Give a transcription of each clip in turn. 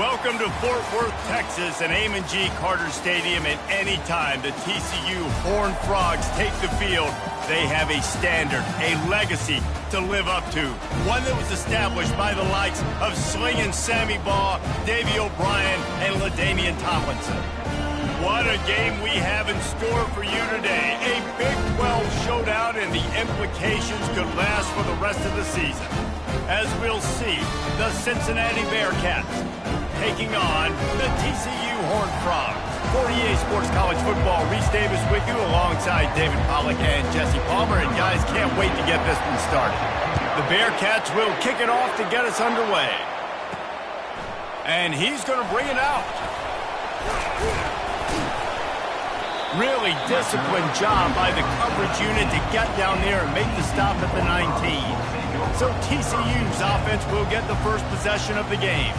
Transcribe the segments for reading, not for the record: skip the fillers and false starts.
Welcome to Fort Worth, Texas, and Amon G. Carter Stadium. At any time the TCU Horned Frogs take the field, they have a standard, a legacy to live up to. One that was established by the likes of Slingin' Sammy Baugh, Davey O'Brien, and LaDainian Tomlinson. What a game we have in store for you today. A Big 12 showdown, and the implications could last for the rest of the season. As we'll see, the Cincinnati Bearcats taking on the TCU Horned Frogs. For EA Sports College Football, Reese Davis with you alongside David Pollack and Jesse Palmer. And guys, can't wait to get this one started. The Bearcats will kick it off to get us underway. And he's going to bring it out. Really disciplined job by the coverage unit to get down there and make the stop at the 19. So TCU's offense will get the first possession of the game.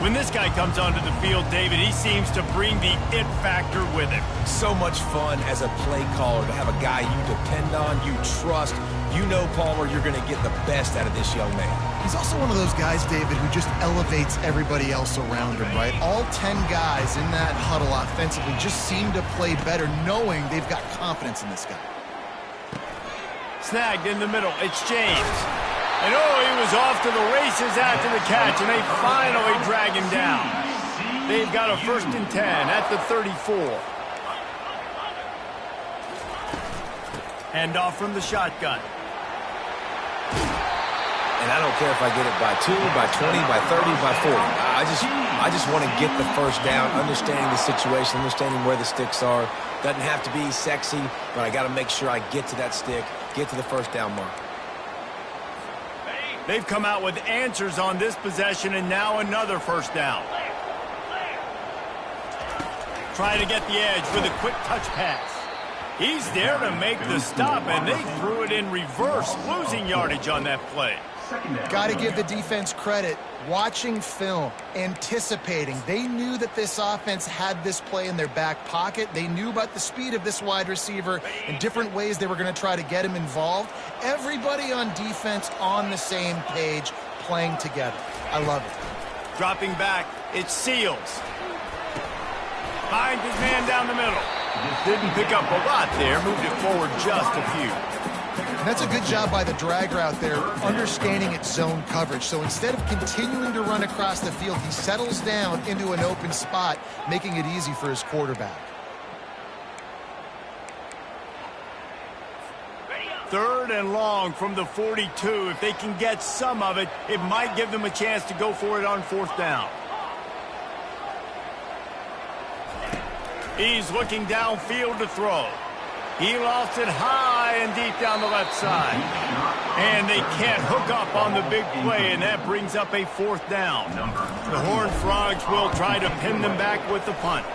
When this guy comes onto the field, David, he seems to bring the it factor with him. So much fun as a play caller to have a guy you depend on, you trust. You know, Palmer, you're going to get the best out of this young man. He's also one of those guys, David, who just elevates everybody else around him, right? All 10 guys in that huddle offensively just seem to play better knowing they've got confidence in this guy. Snagged in the middle. It's James. And oh, he was off to the races after the catch, and they finally drag him down. They've got a 1st and 10 at the 34. Hand off from the shotgun. And I don't care if I get it by 2, by 20, by 30, by 40. I just want to get the first down, understanding the situation, understanding where the sticks are. Doesn't have to be sexy, but I got to make sure I get to that stick, get to the first down mark. They've come out with answers on this possession, and now another 1st down. Trying to get the edge with a quick touch pass. He's there to make the stop, and they threw it in reverse, losing yardage on that play. Got to give the defense credit. Watching film, anticipating. They knew that this offense had this play in their back pocket. They knew about the speed of this wide receiver and different ways they were going to try to get him involved. Everybody on defense on the same page, playing together. I love it. Dropping back, it's Seals. Finds his man down the middle. Didn't pick up a lot there, moved it forward just a few. And that's a good job by the dragger out there, understanding its zone coverage. So instead of continuing to run across the field, he settles down into an open spot, making it easy for his quarterback. 3rd and long from the 42. If they can get some of it, it might give them a chance to go for it on 4th down. He's looking downfield to throw. He lost it high and deep down the left side. And they can't hook up on the big play, and that brings up a 4th down. The Horned Frogs will try to pin them back with the punt.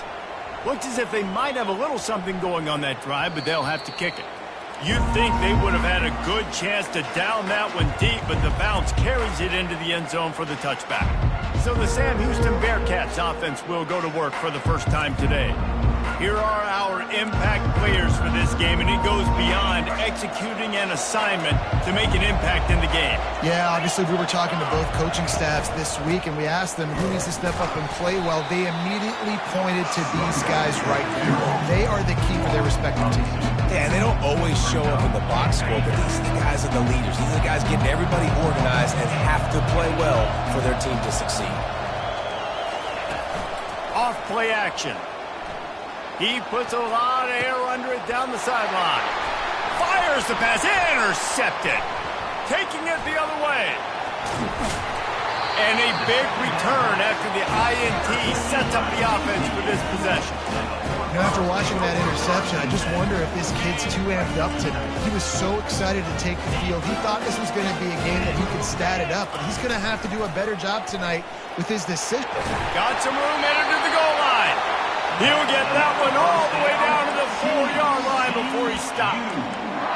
Looks as if they might have a little something going on that drive, but they'll have to kick it. You'd think they would have had a good chance to down that one deep, but the bounce carries it into the end zone for the touchback. So the Sam Houston Bearcats offense will go to work for the first time today. Here are our impact players for this game, and it goes beyond executing an assignment to make an impact in the game. Yeah, obviously we were talking to both coaching staffs this week, and we asked them who needs to step up and play well. They immediately pointed to these guys right here. They are the key for their respective teams. Yeah, and they don't always show up in the box score, but these are the guys that are the leaders. These are the guys getting everybody organized and have to play well for their team to succeed. Off play action. He puts a lot of air under it down the sideline. Fires the pass, intercepted. Taking it the other way. And a big return after the INT sets up the offense for this possession. You know, after watching that interception, I just wonder if this kid's too amped up tonight. He was so excited to take the field. He thought this was going to be a game that he could stat it up, but he's going to have to do a better job tonight with his decision. Got some room headed to the goal line. He'll get that one all the way down to the 4-yard line before he stopped.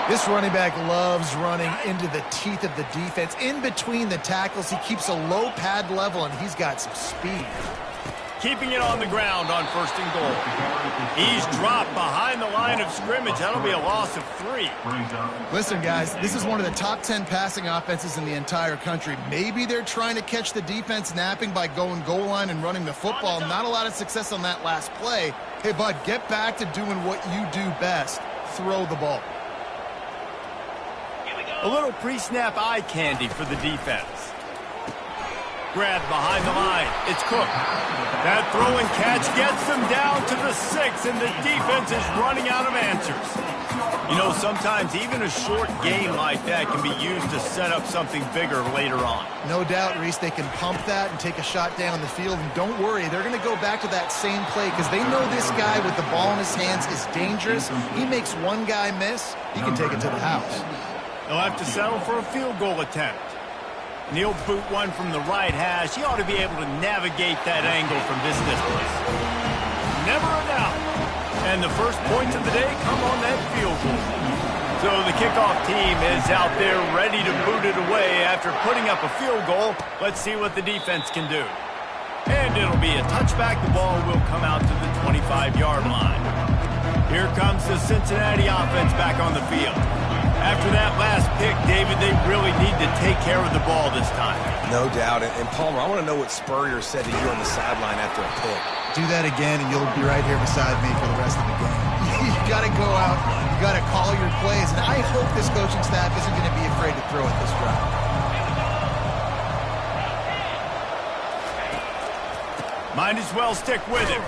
This running back loves running into the teeth of the defense. In between the tackles, he keeps a low pad level, and he's got some speed. keeping it on the ground on 1st and goal. He's dropped behind the line of scrimmage. That'll be a loss of 3. Listen, guys, this is one of the top 10 passing offenses in the entire country. Maybe they're trying to catch the defense napping by going goal line and running the football. Not a lot of success on that last play. Hey, bud, get back to doing what you do best. Throw the ball. A little pre-snap eye candy for the defense. Grabbed behind the line. It's Cook. That throw and catch gets them down to the 6, and the defense is running out of answers. You know, sometimes even a short gain like that can be used to set up something bigger later on. No doubt, Reese, they can pump that and take a shot down the field. And don't worry, they're going to go back to that same play because they know this guy with the ball in his hands is dangerous. He makes one guy miss, he can take it to the house. They'll have to settle for a field goal attempt. And he'll boot one from the right hash. He ought to be able to navigate that angle from this distance. Never a doubt. And the first points of the day come on that field goal. So the kickoff team is out there ready to boot it away after putting up a field goal. Let's see what the defense can do. And it'll be a touchback. The ball will come out to the 25-yard line. Here comes the Cincinnati offense back on the field. After that last pick, David, they really need to take care of the ball this time. No doubt. And Palmer, I want to know what Spurrier said to you on the sideline after a pick. Do that again, and you'll be right here beside me for the rest of the game. You got to go out. You got to call your plays. And I hope this coaching staff isn't going to be afraid to throw at this drive. Might as well stick with him.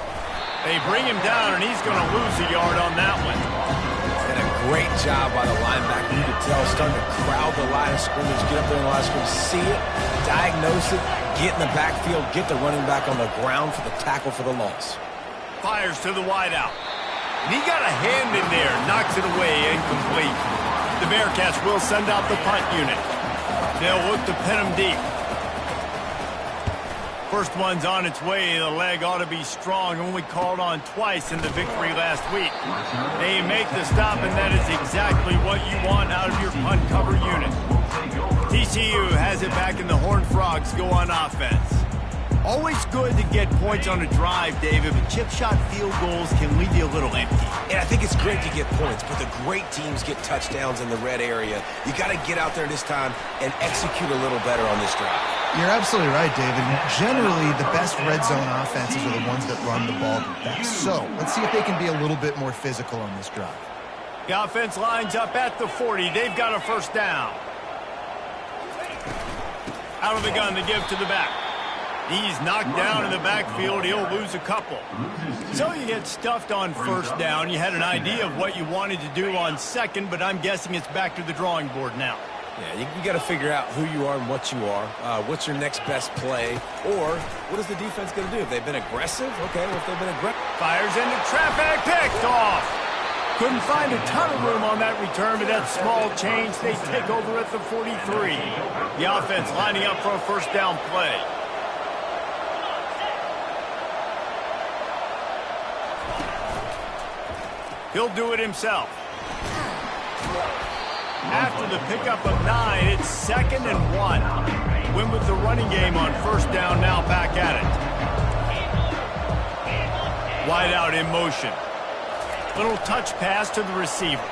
They bring him down, and he's going to lose a yard on that one. Great job by the linebacker. You could tell starting to crowd the line of scrimmage, get up there in the line of scrimmage, see it, diagnose it, get in the backfield, get the running back on the ground for the tackle for the loss. Fires to the wideout. And he got a hand in there, knocks it away, incomplete. The Bearcats will send out the punt unit. They'll look to pin him deep. First one's on its way. The leg ought to be strong. Only called on twice in the victory last week. They make the stop, and that is exactly what you want out of your punt cover unit. TCU has it back, and the Horned Frogs go on offense. Always good to get points on a drive, David, but chip shot field goals can leave you a little empty. And I think it's great to get points, but the great teams get touchdowns in the red area. You got to get out there this time and execute a little better on this drive. You're absolutely right, David. Generally, the best red zone offenses are the ones that run the ball the best. So let's see if they can be a little bit more physical on this drive. The offense lines up at the 40. They've got a first down. Out of the gun to give to the back. He's knocked down in the backfield. He'll lose a couple. So you get stuffed on first down. You had an idea of what you wanted to do on second, but I'm guessing it's back to the drawing board now. Yeah, you got to figure out who you are and what you are. What's your next best play? Or what is the defense going to do? If they've been aggressive, okay, well, if they've been aggressive. Fires into traffic, picked off. Couldn't find a ton of room on that return, but that small change, they take over at the 43. The offense lining up for a first down play. He'll do it himself. After the pickup of 9, it's 2nd and 1. Win with the running game on first down, now back at it. Wide out in motion. Little touch pass to the receiver.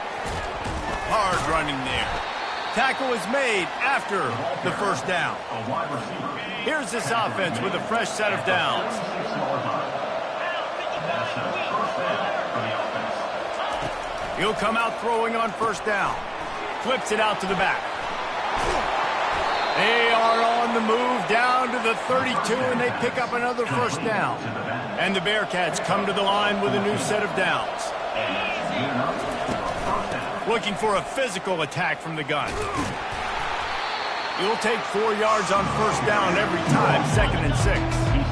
Hard running there. Tackle is made after the first down. Here's this offense with a fresh set of downs. He'll come out throwing on first down. Flips it out to the back. They are on the move down to the 32, and they pick up another first down. And the Bearcats come to the line with a new set of downs. Looking for a physical attack from the gun. You'll take 4 yards on first down every time, 2nd and 6.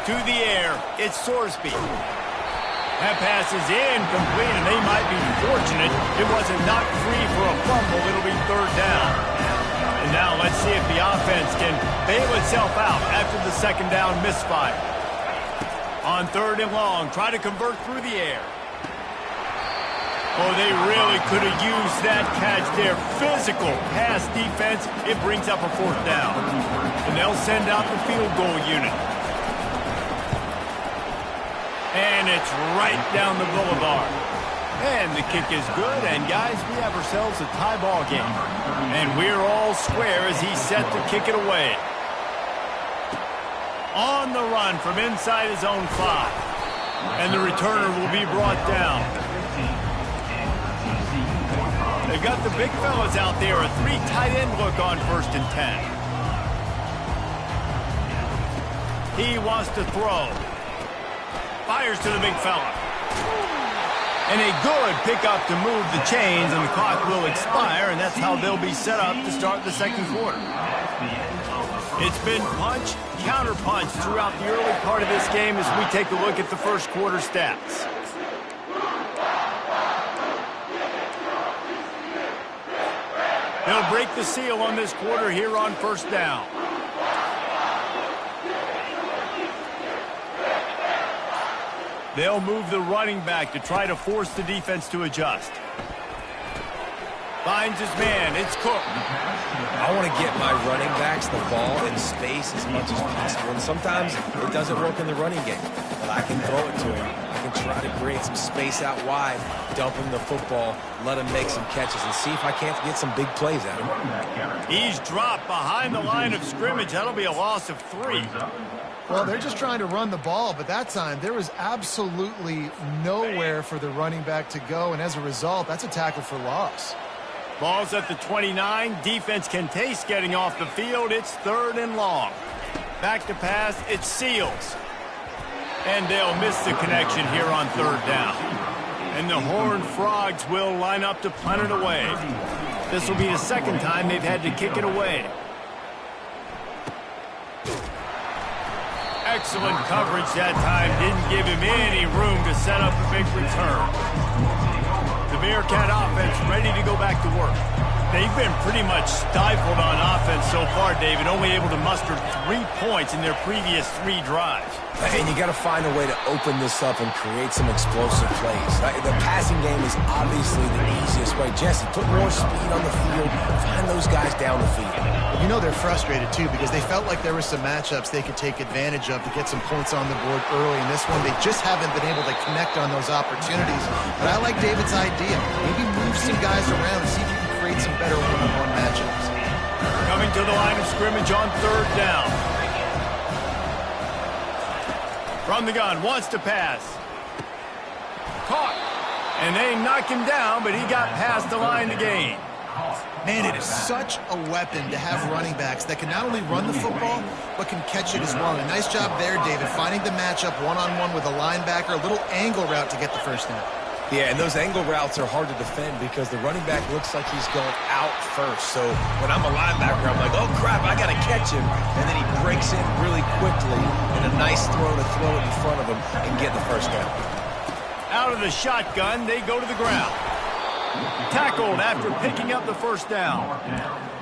To the air, it's Sorsby. That pass is incomplete, and they might be fortunate it wasn't knocked free for a fumble. It'll be third down. And now let's see if the offense can bail itself out after the second down misfire. On 3rd and long, try to convert through the air. Oh, they really could have used that catch there. Physical pass defense. It brings up a 4th down. And they'll send out the field goal unit. And it's right down the boulevard. And the kick is good. And, guys, we have ourselves a tie ball game. And we're all square as he's set to kick it away. On the run from inside his own 5. And the returner will be brought down. They've got the big fellas out there. A 3 tight end look on 1st and 10. He wants to throw. Fires to the big fella. And a good pickup to move the chains, and the clock will expire, and that's how they'll be set up to start the 2nd quarter. It's been punch, counter punch throughout the early part of this game as we take a look at the 1st quarter stats. They'll break the seal on this quarter here on 1st down. They'll move the running back to try to force the defense to adjust. Finds his man. It's Cook. I want to get my running backs the ball in space as much as possible. And sometimes it doesn't work in the running game. But I can throw it to him. I can try to create some space out wide, dump him the football, let him make some catches, and see if I can't get some big plays out of him. He's dropped behind the line of scrimmage. That'll be a loss of 3. Well, they're just trying to run the ball, but that time there was absolutely nowhere for the running back to go, and as a result, that's a tackle for loss. Ball's at the 29. Defense can taste getting off the field. It's 3rd and long. Back to pass. It's Seals. And they'll miss the connection here on 3rd down. And the Horned Frogs will line up to punt it away. This will be the 2nd time they've had to kick it away. Excellent coverage that time. Didn't give him any room to set up a big return. The Bearcat offense ready to go back to work. They've been pretty much stifled on offense so far, David, only able to muster 3 points in their previous 3 drives. And you got to find a way to open this up and create some explosive plays. The passing game is obviously the easiest way. Jesse, put more speed on the field. Find those guys down the field. You know they're frustrated, too, because they felt like there were some matchups they could take advantage of to get some points on the board early. In this one, they just haven't been able to connect on those opportunities. But I like David's idea. Maybe move some guys around and see if you can create some better one-on-one matchups. Coming to the line of scrimmage on 3rd down. From the gun, wants to pass. Caught. And they knock him down, but he got past the line to gain. Man, it is such a weapon to have running backs that can not only run the football, but can catch it as well. And a nice job there, David, finding the matchup one-on-one with a linebacker, a little angle route to get the 1st down. Yeah, and those angle routes are hard to defend because the running back looks like he's going out first. So when I'm a linebacker, I'm like, oh, crap, I got to catch him. And then he breaks in really quickly, and a nice throw to throw it in front of him and get the 1st down. Out of the shotgun, they go to the ground. Tackled after picking up the 1st down.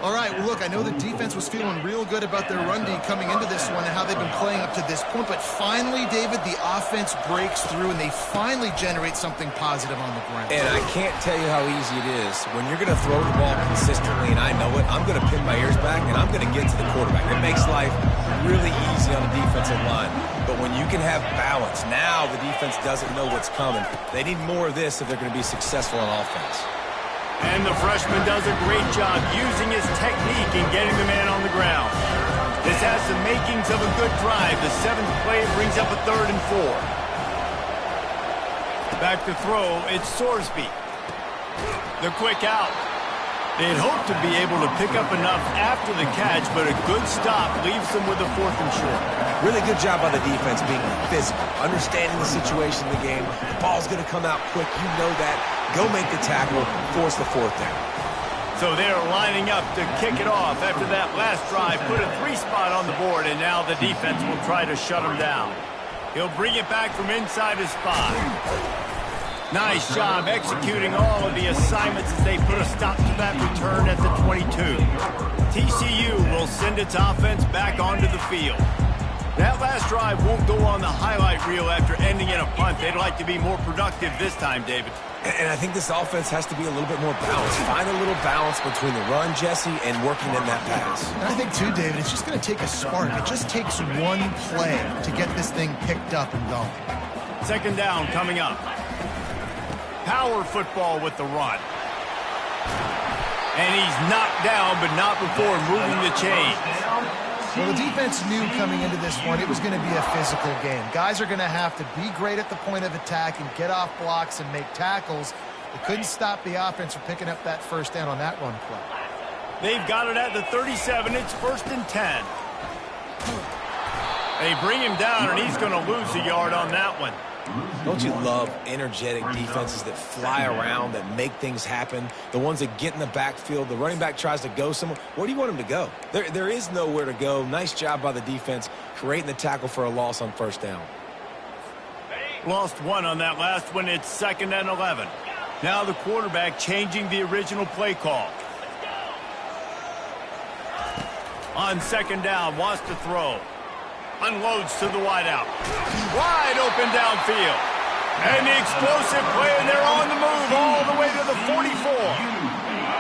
All right, well, look, I know the defense was feeling real good about their run D coming into this one and how they've been playing up to this point. But finally, David, the offense breaks through and they finally generate something positive on the ground. And I can't tell you how easy it is. When you're going to throw the ball consistently, and I know it, I'm going to pin my ears back and I'm going to get to the quarterback. It makes life really easy on the defensive line. But when you can have balance, now the defense doesn't know what's coming. They need more of this if they're going to be successful on offense. And the freshman does a great job using his technique and getting the man on the ground. This has the makings of a good drive. The 7th play brings up a 3rd and 4. Back to throw, it's Sorsby. The quick out. They'd hoped to be able to pick up enough after the catch, but a good stop leaves them with a 4th and short. Really good job by the defense being physical, understanding the situation in the game. The ball's going to come out quick. You know that. Go make the tackle, force the 4th down. So they're lining up to kick it off after that last drive. Put a 3 spot on the board, and now the defense will try to shut him down. He'll bring it back from inside his 5. Nice job executing all of the assignments as they put a stop to that return at the 22. TCU will send its offense back onto the field. That last drive won't go on the highlight reel after ending in a punt. They'd like to be more productive this time, David. And I think this offense has to be a little bit more balanced. Find a little balance between the run, Jesse, and working in that pass. And I think, too, David, it's just going to take a spark. It just takes one play to get this thing picked up and going. Second down coming up. Power football with the run. And he's knocked down, but not before moving the chains. Well, the defense knew coming into this one it was going to be a physical game. Guys are going to have to be great at the point of attack and get off blocks and make tackles. They couldn't stop the offense from picking up that first down on that run play. They've got it at the 37. It's 1st and 10. They bring him down, and he's going to lose a yard on that one. Don't you love energetic defenses that fly around, that make things happen? The ones that get in the backfield, the running back tries to go somewhere. Where do you want him to go? There is nowhere to go. Nice job by the defense creating the tackle for a loss on first down. Lost one on that last one. It's 2nd and 11. Now the quarterback changing the original play call. On 2nd down, wants to throw. Unloads to the wideout. Wide open downfield. And the explosive play, and they're on the move all the way to the 44.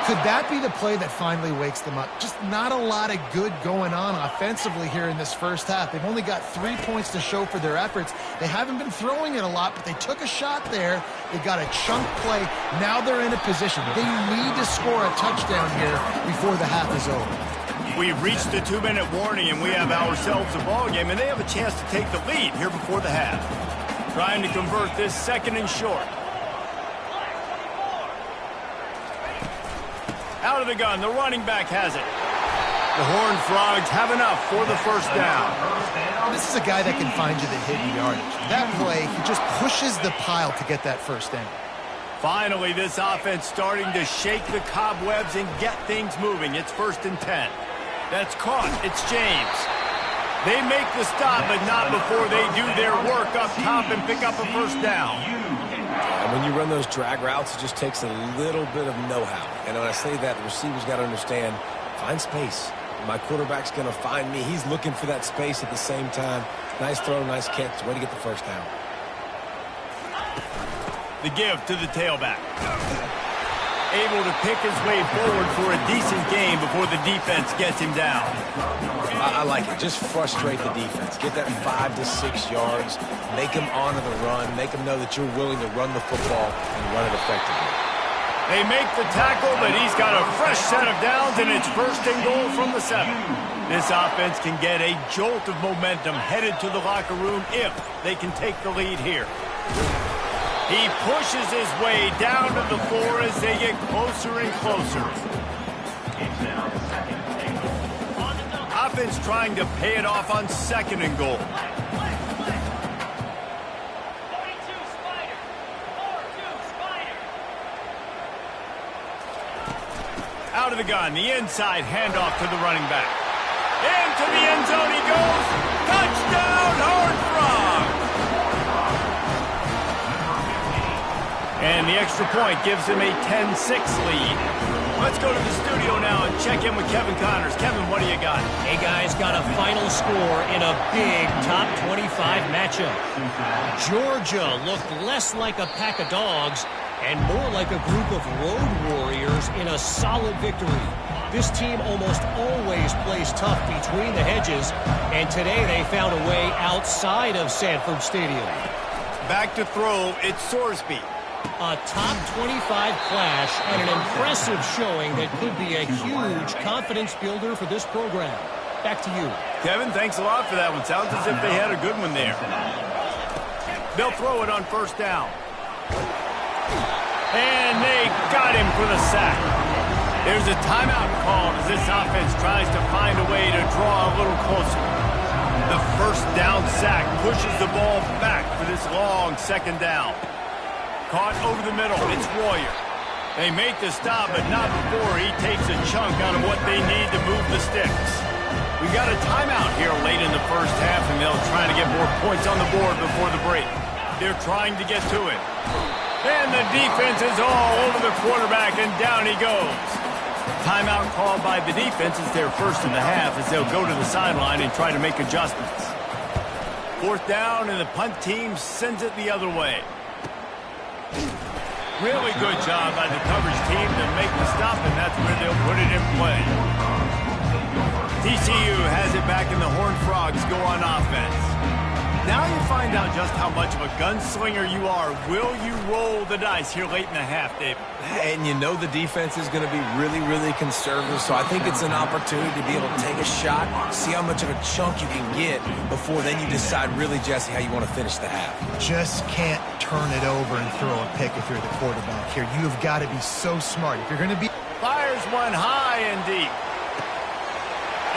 Could that be the play that finally wakes them up? Just not a lot of good going on offensively here in this first half. They've only got 3 points to show for their efforts. They haven't been throwing it a lot, but they took a shot there. They got a chunk play. Now they're in a position. They need to score a touchdown here before the half is over. We've reached the 2-minute warning, and we have ourselves a ball game, and they have a chance to take the lead here before the half. Trying to convert this 2nd and short. Out of the gun, the running back has it. The Horned Frogs have enough for the first down. This is a guy that can find you the hidden yardage. That play, he just pushes the pile to get that first down. Finally, this offense starting to shake the cobwebs and get things moving. It's 1st and 10. That's caught. It's James. They make the stop, but not before they do their work up top and pick up a first down. And when you run those drag routes, it just takes a little bit of know-how. And when I say that, the receiver's got to understand, find space. My quarterback's going to find me. He's looking for that space at the same time. Nice throw, nice catch. Way to get the first down. The give to the tailback. Able to pick his way forward for a decent game before the defense gets him down. I like it. Just frustrate the defense. Get that 5 to 6 yards. Make them honor the run. Make them know that you're willing to run the football and run it effectively. They make the tackle, but he's got a fresh set of downs, and it's 1st and goal from the 7. This offense can get a jolt of momentum headed to the locker room if they can take the lead here. He pushes his way down to the floor as they get closer and closer. Offense trying to pay it off on 2nd and goal. Out of the gun, the inside handoff to the running back. Into the end zone he goes. Touchdown, Horned Frogs! And the extra point gives him a 10-6 lead. Let's go to the studio now and check in with Kevin Connors. Kevin, what do you got? Hey, guys, got a final score in a big top 25 matchup. Georgia looked less like a pack of dogs and more like a group of road warriors in a solid victory. This team almost always plays tough between the hedges, and today they found a way outside of Sanford Stadium. Back to throw, it's Sorsby. A top 25 clash and an impressive showing that could be a huge confidence builder for this program. Back to you. Kevin, thanks a lot for that one. Sounds as if they had a good one there. They'll throw it on 1st down. And they got him for the sack. There's a timeout called as this offense tries to find a way to draw a little closer. The 1st down sack pushes the ball back for this long 2nd down. Caught over the middle. It's Warrior. They make the stop, but not before he takes a chunk out of what they need to move the sticks. We got a timeout here late in the first half, and they'll try to get more points on the board before the break. They're trying to get to it. And the defense is all over the quarterback, and down he goes. Timeout called by the defense is their first of the half as they'll go to the sideline and try to make adjustments. 4th down, and the punt team sends it the other way. Really good job by the coverage team to make the stop, and that's where they'll put it in play. TCU has it back, and the Horned Frogs go on offense. Now you find out just how much of a gunslinger you are. Will you roll the dice here late in the half, David? And you know the defense is going to be really, really conservative, so I think it's an opportunity to be able to take a shot, see how much of a chunk you can get before then you decide really, Jesse, how you want to finish the half. Just can't turn it over and throw a pick if you're the quarterback here. You've got to be so smart. If you're going to be... Fires one high and deep.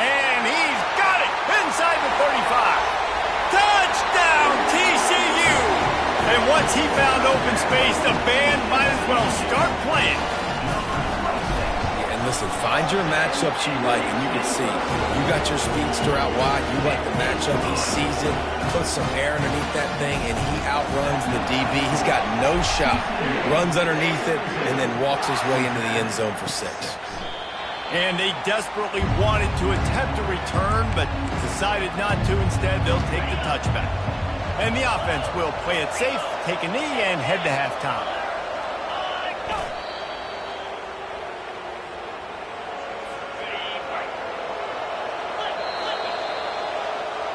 And he's got it inside the 35. Touchdown, TCU! And once he found open space, the band might as well start playing. Yeah, and listen, find your matchups you like, and you can see. You got your speedster out wide. You like the matchup. He sees it, puts some air underneath that thing, and he outruns the DB. He's got no shot. Runs underneath it, and then walks his way into the end zone for 6. And they desperately wanted to attempt a return, but decided not to. Instead, they'll take the touchback. And the offense will play it safe, take a knee, and head to halftime.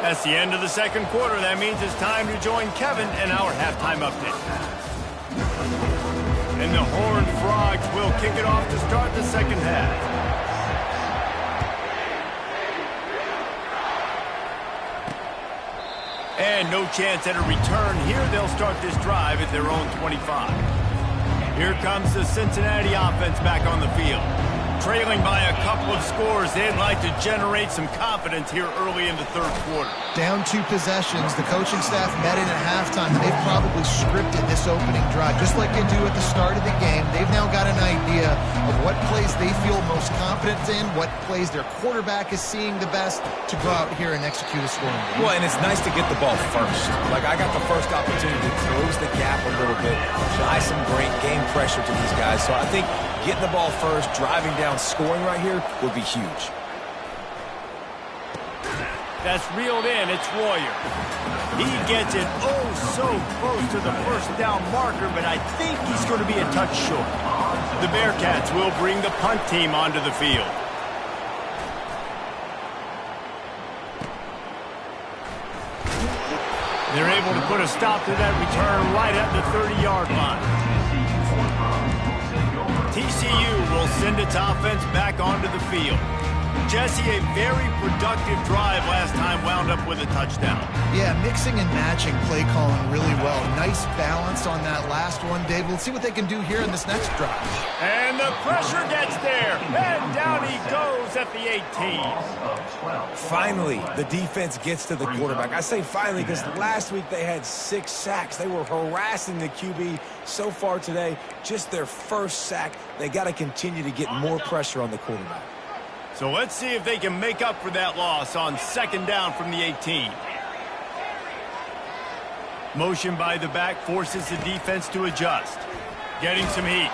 That's the end of the second quarter. That means it's time to join Kevin in our halftime update. And the Horned Frogs will kick it off to start the second half. And no chance at a return here. They'll start this drive at their own 25. Here comes the Cincinnati offense back on the field. Trailing by a couple of scores, they'd like to generate some confidence here early in the third quarter. Down 2 possessions. The coaching staff met in at halftime. They've probably scripted this opening drive, just like they do at the start of the game. They've now got an idea of what plays they feel most confident in, what plays their quarterback is seeing the best to go out here and execute a scoring. Well, and it's nice to get the ball first. Like, I got the first opportunity to close the gap a little bit, apply some great game pressure to these guys. So I think getting the ball first, driving down, scoring right here would be huge. That's reeled in. It's Royer. He gets it so close to the first down marker, but I think he's going to be a touch short. The Bearcats will bring the punt team onto the field. They're able to put a stop to that return right at the 30-yard line. TCU will send its offense back onto the field. Jesse, a very productive drive last time wound up with a touchdown. Yeah, mixing and matching play calling really well. Nice balance on that last one, Dave. Let's see what they can do here in this next drive. And the pressure gets there. And down he goes at the 18. Finally, the defense gets to the quarterback. I say finally because last week they had 6 sacks. They were harassing the QB so far today. Just their first sack. They got to continue to get more pressure on the quarterback. So let's see if they can make up for that loss on second down from the 18. Motion by the back forces the defense to adjust. Getting some heat.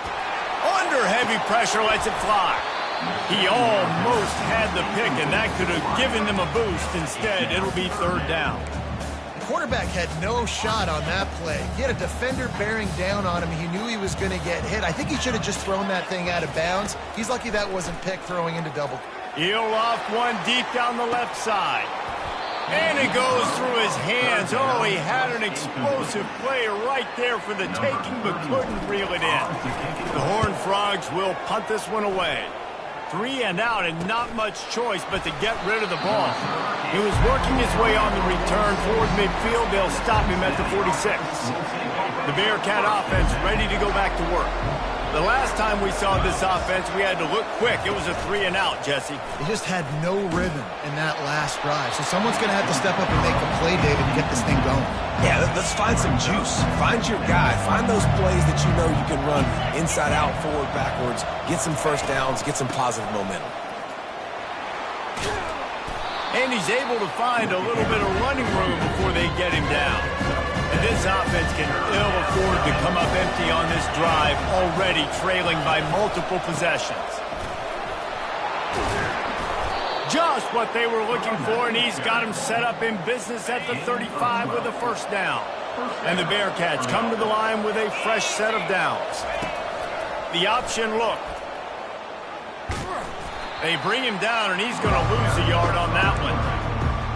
Under heavy pressure, lets it fly. He almost had the pick, and that could have given them a boost. Instead, it'll be third down. Quarterback had no shot on that play. He had a defender bearing down on him. He knew he was going to get hit. I think he should have just thrown that thing out of bounds. He's lucky that wasn't picked throwing into double. He'll loft one deep down the left side. And it goes through his hands. Oh, he had an explosive play right there for the taking, but couldn't reel it in. The Horned Frogs will punt this one away. 3 and out, and not much choice but to get rid of the ball. He was working his way on the return toward midfield. They'll stop him at the 46. The Bearcat offense ready to go back to work. The last time we saw this offense, we had to look quick. It was a 3 and out, Jesse. They just had no rhythm in that last drive. So someone's going to have to step up and make a play, David, and get this thing going. Yeah, let's find some juice. Find your guy. Find those plays that you know you can run inside out, forward, backwards. Get some first downs. Get some positive momentum. And he's able to find a little bit of running room before they get him down. And this offense can ill afford to come up empty on this drive, already trailing by multiple possessions. Just what they were looking for, and he's got him set up in business at the 35 with a first down. And the Bearcats come to the line with a fresh set of downs. The option look. They bring him down, and he's going to lose a yard on that one.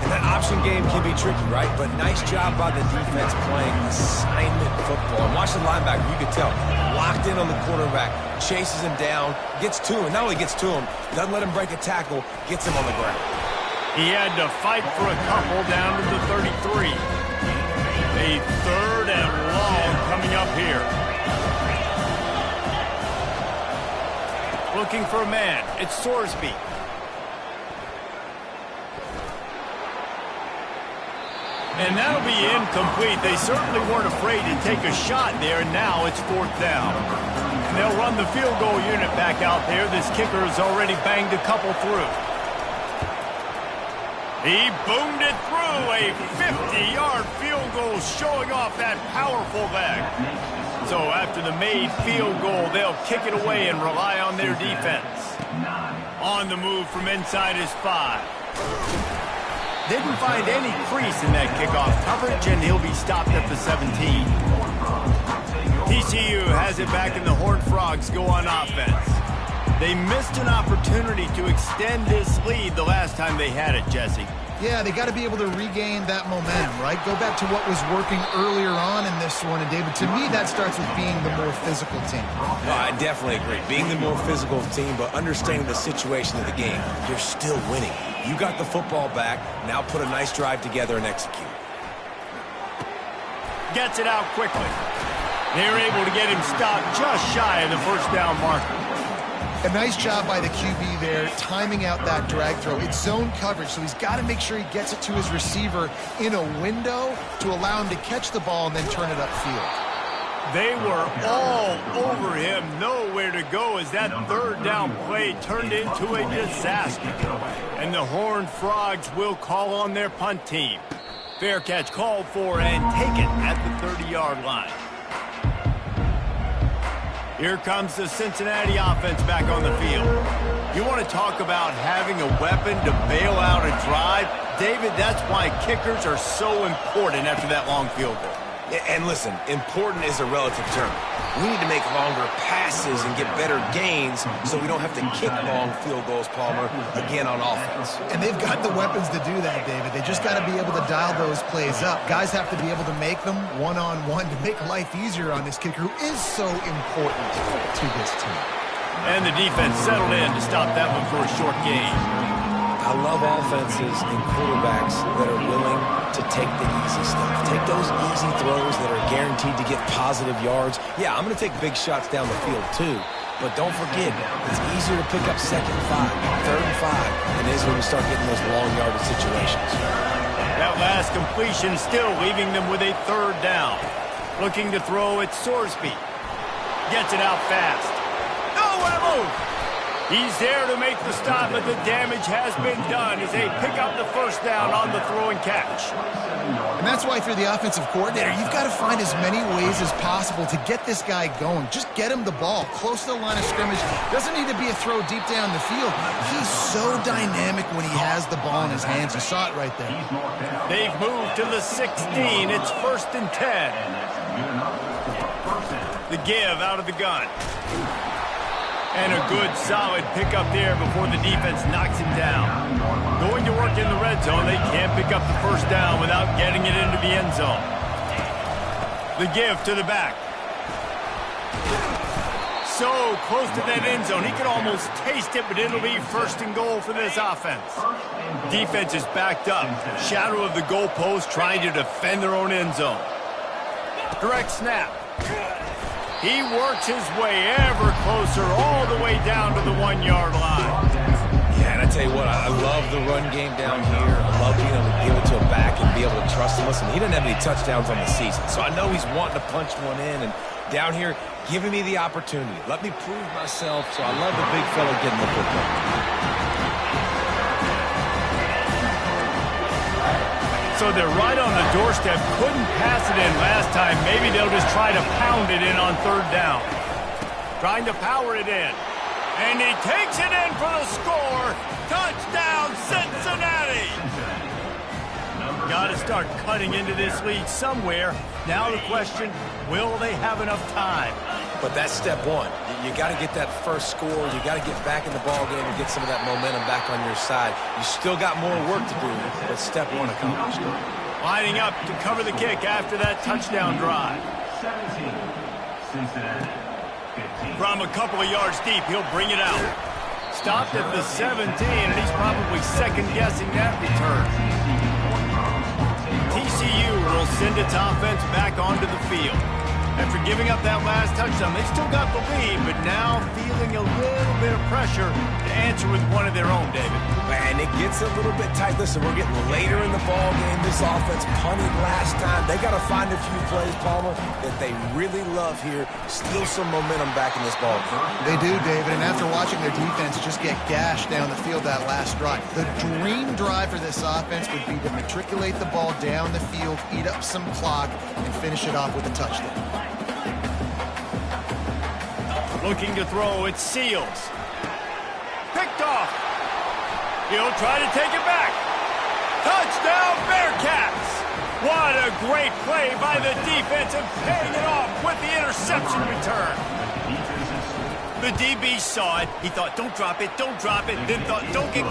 And that option game can be tricky, right? But nice job by the defense playing assignment football. And watch the linebacker, you can tell, locked in on the quarterback, chases him down, gets to him. Not only gets to him, doesn't let him break a tackle, gets him on the ground. He had to fight for a couple down to the 33. A third and long coming up here. Looking for a man. It's Sorsby. And that'll be incomplete. They certainly weren't afraid to take a shot there, and now it's fourth down. And they'll run the field goal unit back out there. This kicker has already banged a couple through. He boomed it through. A 50-yard field goal showing off that powerful leg. So after the made field goal, they'll kick it away and rely on their defense. On the move from inside his 5. Didn't find any crease in that kickoff coverage, and he'll be stopped at the 17. TCU has it back, and the Horned Frogs go on offense. They missed an opportunity to extend this lead the last time they had it, Jesse. Yeah, they got to be able to regain that momentum, right? Go back to what was working earlier on in this one. And, David, to me, that starts with being the more physical team. No, I definitely agree. Being the more physical team, but understanding the situation of the game. You're still winning. You got the football back. Now put a nice drive together and execute. Gets it out quickly. They're able to get him stopped just shy of the first down marker. A nice job by the QB there, timing out that drag throw. It's zone coverage, so he's got to make sure he gets it to his receiver in a window to allow him to catch the ball and then turn it upfield. They were all over him, nowhere to go as that third down play turned into a disaster. And the Horned Frogs will call on their punt team. Fair catch called for and taken at the 30-yard line. Here comes the Cincinnati offense back on the field. You want to talk about having a weapon to bail out a drive? David, that's why kickers are so important after that long field goal. And listen, important is a relative term. We need to make longer passes and get better gains so we don't have to kick long field goals, Palmer, again on offense. And they've got the weapons to do that, David. They just got to be able to dial those plays up. Guys have to be able to make them one-on-one to make life easier on this kicker who is so important to this team. And the defense settled in to stop that one for a short gain. I love offenses and quarterbacks that are willing to take the easy stuff. Take those easy throws that are guaranteed to get positive yards. Yeah, I'm going to take big shots down the field too. But don't forget, it's easier to pick up 2nd and 5, 3rd and 5 than it is when we start getting those long yardage situations. That last completion still leaving them with a third down. Looking to throw, it's Sorsby. Gets it out fast. Oh, what a move! He's there to make the stop, but the damage has been done as they pick up the first down on the throw and catch. And that's why if you're the offensive coordinator, you've got to find as many ways as possible to get this guy going. Just get him the ball close to the line of scrimmage. Doesn't need to be a throw deep down the field. He's so dynamic when he has the ball in his hands. You saw it right there. They've moved to the 16. It's 1st and 10. The give out of the gun. And a good, solid pickup there before the defense knocks him down. Going to work in the red zone, they can't pick up the first down without getting it into the end zone. The give to the back. So close to that end zone, he could almost taste it, but it'll be 1st and goal for this offense. Defense is backed up. Shadow of the goalpost trying to defend their own end zone. Direct snap. He works his way ever closer all the way down to the 1-yard line. Yeah, and I tell you what, I love the run game down here. I love being able to give it to him back and be able to trust him. Listen, he doesn't have any touchdowns on the season, so I know he's wanting to punch one in. And down here, giving me the opportunity. Let me prove myself, so I love the big fella getting the football. So they're right on the doorstep. Couldn't pass it in last time. Maybe they'll just try to pound it in on 3rd down. Trying to power it in. And he takes it in for the score. Touchdown, Cincinnati. Got to start cutting into this lead somewhere. Now the question, will they have enough time? But that's step one. You got to get that first score. You got to get back in the ball game and get some of that momentum back on your side. You still got more work to do, but step one accomplished. Lining up to cover the kick after that touchdown drive. 17, Cincinnati, 15. From a couple of yards deep, he'll bring it out. Stopped at the 17, and he's probably second-guessing that return. TCU will send its offense back onto the field. After giving up that last touchdown, they still got the lead, but now feeling a little bit of pressure to answer with one of their own, David. Man, it gets a little bit tight. Listen, we're getting later in the ball game. This offense punted last time. They got to find a few plays, Palmer, that they really love here. Steal some momentum back in this ball game. They do, David, and after watching their defense just get gashed down the field that last drive, the dream drive for this offense would be to matriculate the ball down the field, eat up some clock, and finish it off with a touchdown. Looking to throw, it's Seals. Picked off. He'll try to take it back. Touchdown, Bearcats! What a great play by the defense and paying it off with the interception return. The DB saw it. He thought, don't drop it, don't drop it. Then thought, don't get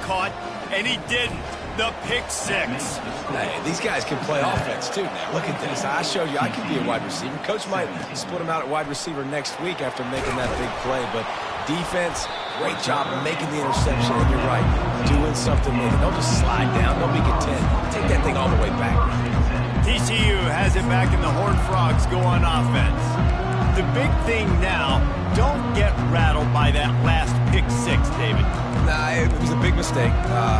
caught, and he didn't. The pick six. Hey, these guys can play offense, too, now. Look at this. I showed you I can be a wide receiver. Coach might split him out at wide receiver next week after making that big play. But defense, great job making the interception. And you're right, doing something with it. Don't just slide down. Don't be content. Take that thing all the way back. TCU has it back and the Horned Frogs go on offense. The big thing now, don't get rattled by that last pick six, David. Nah, it was a big mistake.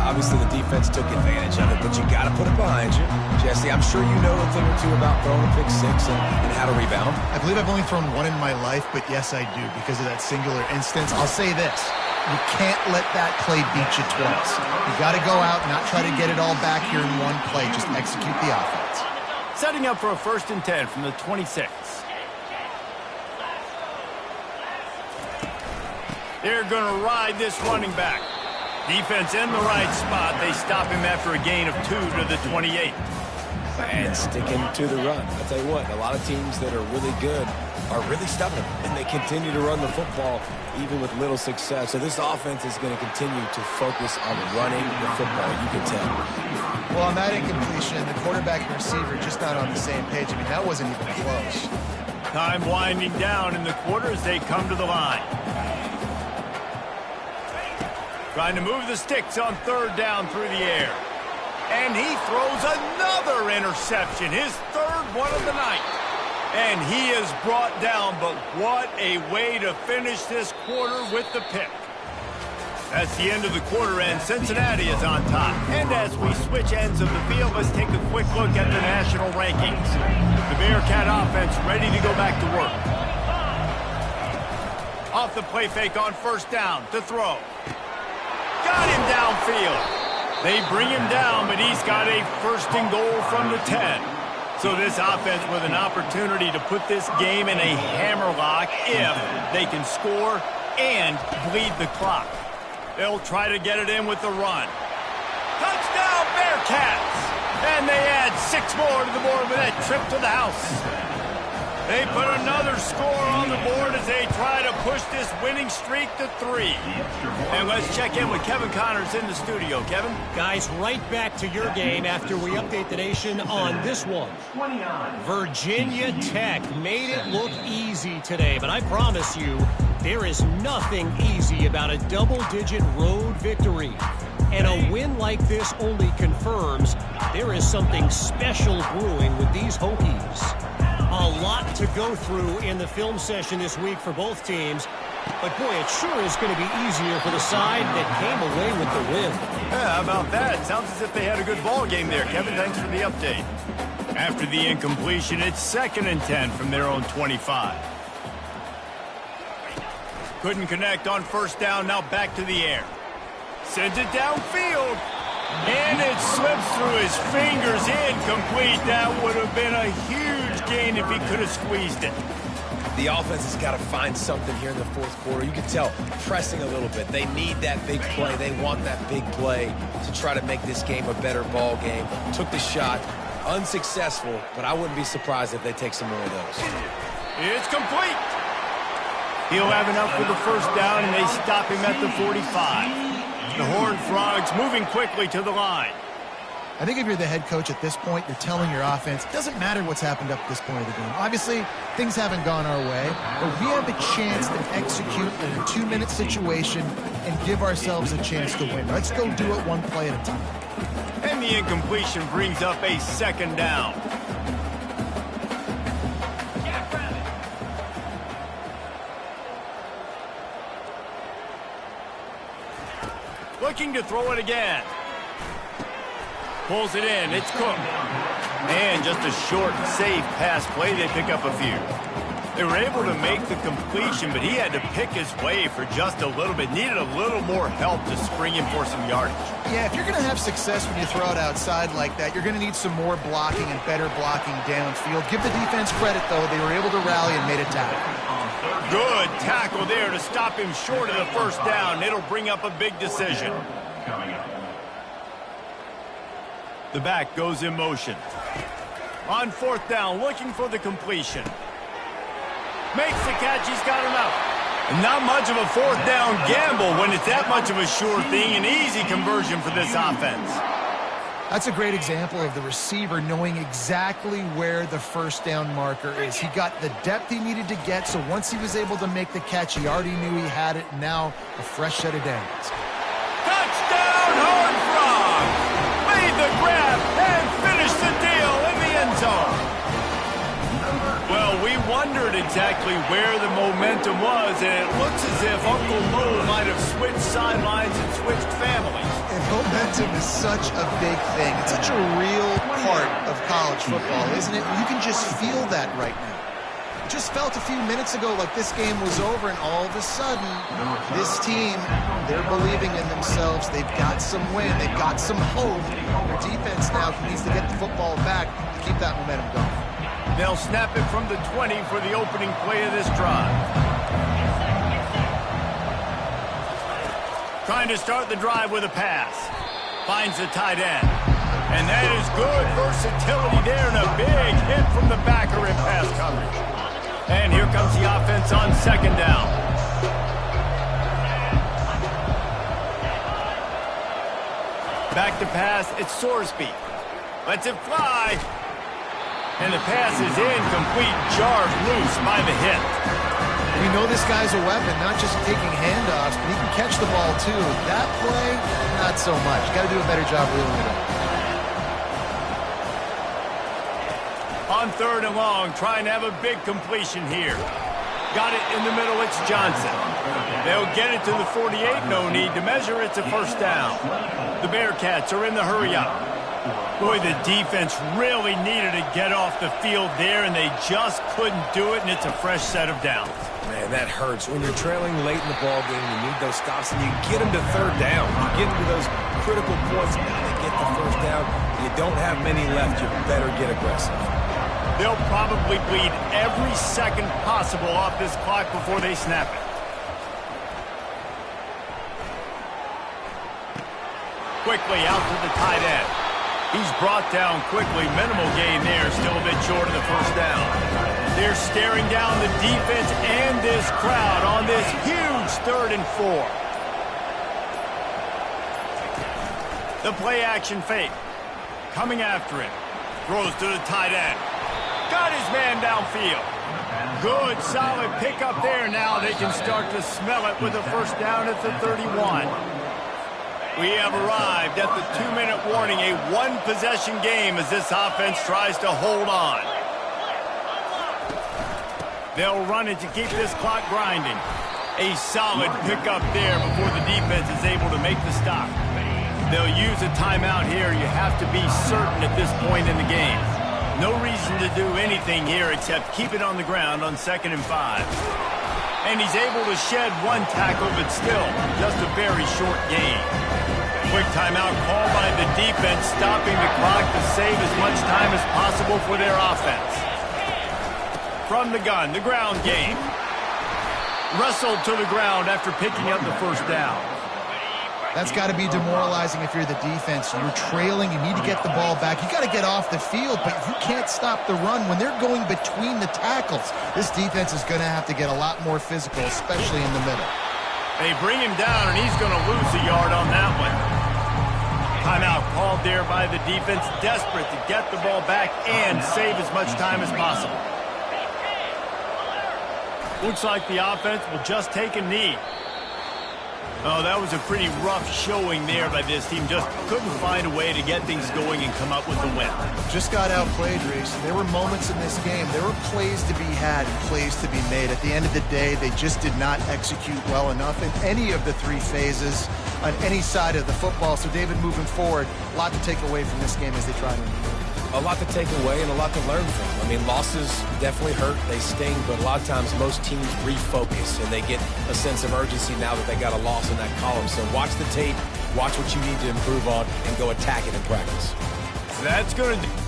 Obviously, the defense took advantage of it, but you got to put it behind you. Jesse, I'm sure you know a thing or two about throwing a pick six and how to rebound. I believe I've only thrown one in my life, but yes, I do, because of that singular instance. I'll say this. You can't let that play beat you twice. You got to go out, not try to get it all back here in one play. Just execute the offense. Setting up for a 1st and 10 from the 26. They're going to ride this running back. Defense in the right spot. They stop him after a gain of 2 to the 28. And sticking to the run. I'll tell you what, a lot of teams that are really good are really stubborn, and they continue to run the football even with little success. So this offense is going to continue to focus on running the football, you can tell. Well, on that incompletion, the quarterback and receiver just not on the same page. I mean, that wasn't even close. Time winding down in the quarter as they come to the line. Trying to move the sticks on 3rd down through the air. And he throws another interception, his 3rd one of the night. And he is brought down, but what a way to finish this quarter with the pick. That's the end of the quarter, and Cincinnati is on top. And as we switch ends of the field, let's take a quick look at the national rankings. The Bearcat offense ready to go back to work. Off the play fake on 1st down to throw. Got him downfield. They bring him down, but he's got a 1st and goal from the 10. So this offense with an opportunity to put this game in a hammerlock if they can score and bleed the clock. They'll try to get it in with the run. Touchdown, Bearcats! And they add 6 more to the board with that trip to the house. They put another score on the board as they try to push this winning streak to 3. And let's check in with Kevin Connors in the studio. Kevin? Guys, right back to your game after we update the nation on this one. Virginia Tech made it look easy today, but I promise you, there is nothing easy about a double-digit road victory. And a win like this only confirms there is something special brewing with these Hokies. A lot to go through in the film session this week for both teams. But, boy, it sure is going to be easier for the side that came away with the win. Yeah, how about that? Sounds as if they had a good ball game there, Kevin. Thanks for the update. After the incompletion, it's 2nd and 10 from their own 25. Couldn't connect on 1st down, now back to the air. Sends it downfield. And it slips through his fingers, incomplete. That would have been a huge gain if he could have squeezed it. The offense has got to find something here in the fourth quarter. You can tell pressing a little bit. They need that big play. They want that big play to try to make this game a better ball game. Took the shot. Unsuccessful, but I wouldn't be surprised if they take some more of those. It's complete. He'll have enough for the first down, and they stop him at the 45. The Horned Frogs moving quickly to the line. I think if you're the head coach at this point, you're telling your offense, it doesn't matter what's happened up to this point of the game. Obviously, things haven't gone our way, but we have a chance to execute in a 2-minute situation and give ourselves a chance to win. Let's go do it one play at a time. And the incompletion brings up a second down. Looking to throw it again. Pulls it in. It's Cook. And just a short, safe pass play. They pick up a few. They were able to make the completion, but he had to pick his way for just a little bit. Needed a little more help to spring him for some yardage. Yeah, if you're going to have success when you throw it outside like that, you're going to need some more blocking and better blocking downfield. Give the defense credit, though. They were able to rally and made a tackle. Good tackle there to stop him short of the first down. It'll bring up a big decision. The back goes in motion. On fourth down, looking for the completion. Makes the catch. He's got enough. Not much of a fourth down gamble when it's that much of a sure thing. An easy conversion for this offense. That's a great example of the receiver knowing exactly where the first down marker is. He got the depth he needed to get, so once he was able to make the catch, he already knew he had it. Now a fresh set of downs. Touchdown, Horned Frogs! Made the grab and finished the deal in the end zone. Well, we wondered exactly where the momentum was, and it looks as if Uncle Mo might have switched sidelines and switched families. And momentum is such a big thing. It's such a real part of college football, isn't it? You can just feel that right now. It just felt a few minutes ago like this game was over, and all of a sudden, this team, they're believing in themselves. They've got some win. They've got some hope. Their defense now needs to get the football back to keep that momentum going. They'll snap it from the 20 for the opening play of this drive. Trying to start the drive with a pass. Finds the tight end. And that is good versatility there, and a big hit from the backer in pass coverage. And here comes the offense on second down. Back to pass, it's Sorsby. Lets it fly. And the pass is incomplete, jarred loose by the hit. We know this guy's a weapon, not just taking handoffs, but he can catch the ball too. That play, not so much. Got to do a better job reeling it up. On third and long, trying to have a big completion here. Got it in the middle, it's Johnson. They'll get it to the 48, no need to measure, it's a first down. The Bearcats are in the hurry-up. Boy, the defense really needed to get off the field there, and they just couldn't do it, and it's a fresh set of downs. Man, that hurts. When you're trailing late in the ball game, you need those stops, and you get them to third down. You get into those critical points, now they get the first down. You don't have many left. You better get aggressive. They'll probably bleed every second possible off this clock before they snap it. Quickly out to the tight end. He's brought down quickly. Minimal gain there. Still a bit short of the first down. They're staring down the defense and this crowd on this huge 3rd and 4. The play action fake. Coming after him. Throws to the tight end. Got his man downfield. Good, solid pickup there. Now they can start to smell it with a first down at the 31. We have arrived at the 2-minute warning, a one-possession game as this offense tries to hold on. They'll run it to keep this clock grinding. A solid pickup there before the defense is able to make the stop. They'll use a timeout here. You have to be certain at this point in the game. No reason to do anything here except keep it on the ground on 2nd and 5. And he's able to shed one tackle, but still just a very short gain. Quick timeout called by the defense, stopping the clock to save as much time as possible for their offense. from the gun, the ground game. Wrestled to the ground after picking up the first down. That's got to be demoralizing if you're the defense. You're trailing. You need to get the ball back. You got to get off the field, but you can't stop the run when they're going between the tackles. This defense is going to have to get a lot more physical, especially in the middle. They bring him down, and he's going to lose a yard on that one. Timeout called there by the defense, desperate to get the ball back and save as much time as possible. Looks like the offense will just take a knee. Oh, that was a pretty rough showing there by this team. Just couldn't find a way to get things going and come up with the win. Just got outplayed, Reese. There were moments in this game. There were plays to be had and plays to be made. At the end of the day, they just did not execute well enough in any of the three phases on any side of the football. So, David, moving forward, a lot to take away from this game as they try to improve. A lot to take away and a lot to learn from. I mean, losses definitely hurt. They sting, but a lot of times most teams refocus and they get a sense of urgency now that they got a loss in that column. So watch the tape, watch what you need to improve on, and go attack it in practice. That's going to